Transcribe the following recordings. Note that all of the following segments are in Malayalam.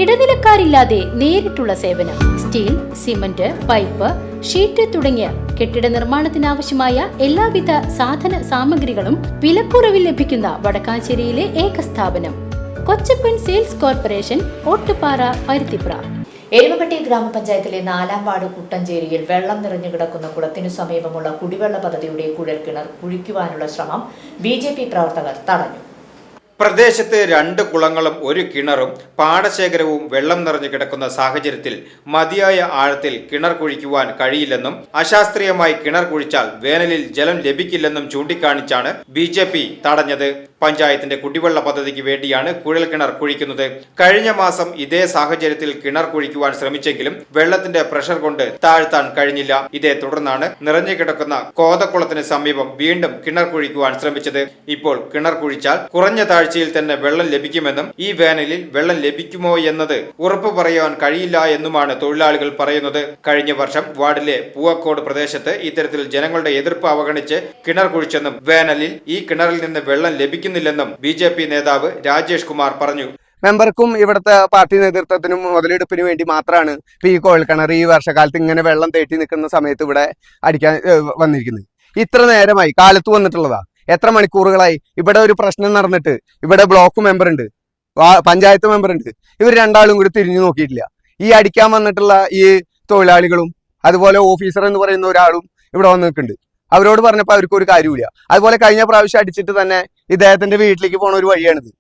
ഇടനിലക്കാരില്ലാതെ നേരിട്ടുള്ള സേവനം. സ്റ്റീൽ, സിമന്റ്, പൈപ്പ്, ഷീറ്റ് തുടങ്ങിയ കെട്ടിട നിർമ്മാണത്തിനാവശ്യമായ എല്ലാവിധ സാധന സാമഗ്രികളും വിലക്കുറവിൽ ലഭിക്കുന്ന വടക്കാഞ്ചേരിയിലെ ഏക സ്ഥാപനം കൊച്ചപ്പൻ സെയിൽസ് കോർപ്പറേഷൻ, ഓട്ടുപാറ, പരുത്തിപ്ര. എരുമപ്പെട്ടി ഗ്രാമപഞ്ചായത്തിലെ 4-ാം വാർഡ് കുട്ടഞ്ചേരിയിൽ വെള്ളം നിറഞ്ഞു കിടക്കുന്ന കുളത്തിനു സമീപമുള്ള കുടിവെള്ള പദ്ധതിയുടെ കുഴൽക്കിണർ കുഴിക്കുവാനുള്ള ശ്രമം BJP പ്രവർത്തകർ തടഞ്ഞു. പ്രദേശത്ത് 2 കുളങ്ങളും 1 കിണറും പാടശേഖരവും വെള്ളം നിറഞ്ഞു കിടക്കുന്ന സാഹചര്യത്തിൽ മതിയായ ആഴത്തിൽ കിണർ കുഴിക്കുവാൻ കഴിയില്ലെന്നും അശാസ്ത്രീയമായി കിണർ കുഴിച്ചാൽ വേനലിൽ ജലം ലഭിക്കില്ലെന്നും ചൂണ്ടിക്കാണിച്ചാണ് BJP തടഞ്ഞത്. പഞ്ചായത്തിന്റെ കുടിവെള്ള പദ്ധതിക്ക് വേണ്ടിയാണ് കുഴൽക്കിണർ കുഴിക്കുന്നത്. കഴിഞ്ഞ മാസം ഇതേ സാഹചര്യത്തിൽ കിണർ കുഴിക്കുവാൻ ശ്രമിച്ചെങ്കിലും വെള്ളത്തിന്റെ പ്രഷർ കൊണ്ട് താഴ്ത്താൻ കഴിഞ്ഞില്ല. ഇതേ തുടർന്നാണ് നിറഞ്ഞു കിടക്കുന്ന കോതക്കുളത്തിന് സമീപം വീണ്ടും കിണർ കുഴിക്കുവാൻ ശ്രമിച്ചത്. ഇപ്പോൾ കിണർ കുഴിച്ചാൽ കുറഞ്ഞ താഴ്ചയിൽ തന്നെ വെള്ളം ലഭിക്കുമെന്നും ഈ വേനലിൽ വെള്ളം ലഭിക്കുമോ എന്നത് ഉറപ്പു പറയാൻ കഴിയില്ല എന്നുമാണ് തൊഴിലാളികൾ പറയുന്നത്. കഴിഞ്ഞ വർഷം വാർഡിലെ പൂവക്കോട് പ്രദേശത്ത് ഇത്തരത്തിൽ ജനങ്ങളുടെ എതിർപ്പ് അവഗണിച്ച് കിണർ കുഴിച്ചെന്നും വേനലിൽ ഈ കിണറിൽ നിന്ന് വെള്ളം ലഭിക്കുന്നില്ലെന്നും BJP നേതാവ് രാജേഷ് കുമാർ പറഞ്ഞു. മെമ്പർക്കും ഇവിടുത്തെ പാർട്ടി നേതൃത്വത്തിനും മുതലെടുപ്പിന് വേണ്ടി മാത്രമാണ് ഈ കുഴൽക്കിണർ ഈ വർഷകാലത്ത് ഇങ്ങനെ വെള്ളം തേട്ടി നിൽക്കുന്ന സമയത്ത് ഇവിടെ അടിക്കാൻ വന്നിരിക്കുന്നത്. ഇത്ര നേരമായി കാലത്ത് വന്നിട്ടുള്ളതാ. എത്ര മണിക്കൂറുകളായി ഇവിടെ ഒരു പ്രശ്നം നടന്നിട്ട് ഇവിടെ ബ്ലോക്ക് മെമ്പർ ഉണ്ട്, പഞ്ചായത്ത് മെമ്പർ ഉണ്ട്. ഇവർ രണ്ടാളും കൂടി തിരിഞ്ഞു നോക്കിയിട്ടില്ല. ഈ അടിക്കാൻ വന്നിട്ടുള്ള ഈ തൊഴിലാളികളും അതുപോലെ ഓഫീസർ എന്ന് പറയുന്ന ഒരാളും ഇവിടെ വന്ന് നിൽക്കുന്നുണ്ട്. അവരോട് പറഞ്ഞപ്പോൾ അവർക്ക് ഒരു കാര്യമില്ല. അതുപോലെ കഴിഞ്ഞ പ്രാവശ്യം അടിച്ചിട്ട് തന്നെ ഇദ്ദേഹത്തിന്റെ വീട്ടിലേക്ക് പോണ ഒരു വഴിയാണിത്.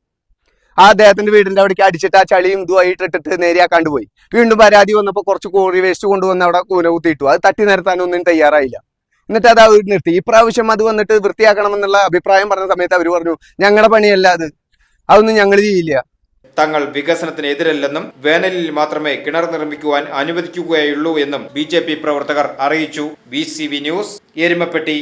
ആ അദ്ദേഹത്തിന്റെ വീടിന്റെ അവിടേക്ക് അടിച്ചിട്ട് ആ ചളിയും ഇതുമായിട്ട് ഇട്ടിട്ട് നേരെയാക്കാണ്ട് പോയി. വീണ്ടും പരാതി വന്നപ്പോൾ കുറച്ച് കോറി വേസ്റ്റ് കൊണ്ടുവന്ന് അവിടെ കൂന കുത്തിയിട്ടു. അത് തട്ടി നിരത്താനൊന്നും തയ്യാറായില്ല. എന്നിട്ട് അത് അവർ നിർത്തി. ഈ പ്രാവശ്യം അത് വന്നിട്ട് വൃത്തിയാക്കണമെന്നുള്ള അഭിപ്രായം പറഞ്ഞ സമയത്ത് അവർ പറഞ്ഞു ഞങ്ങളുടെ പണിയല്ല അതൊന്നും ഞങ്ങൾ ചെയ്യില്ല. തങ്ങൾ വികസനത്തിന് എതിരല്ലെന്നും വേനലിൽ മാത്രമേ കിണർ നിർമ്മിക്കുവാൻ അനുവദിക്കുകയുള്ളൂ എന്നും BJP പ്രവർത്തകർ അറിയിച്ചു. BCV news, Erumapetty.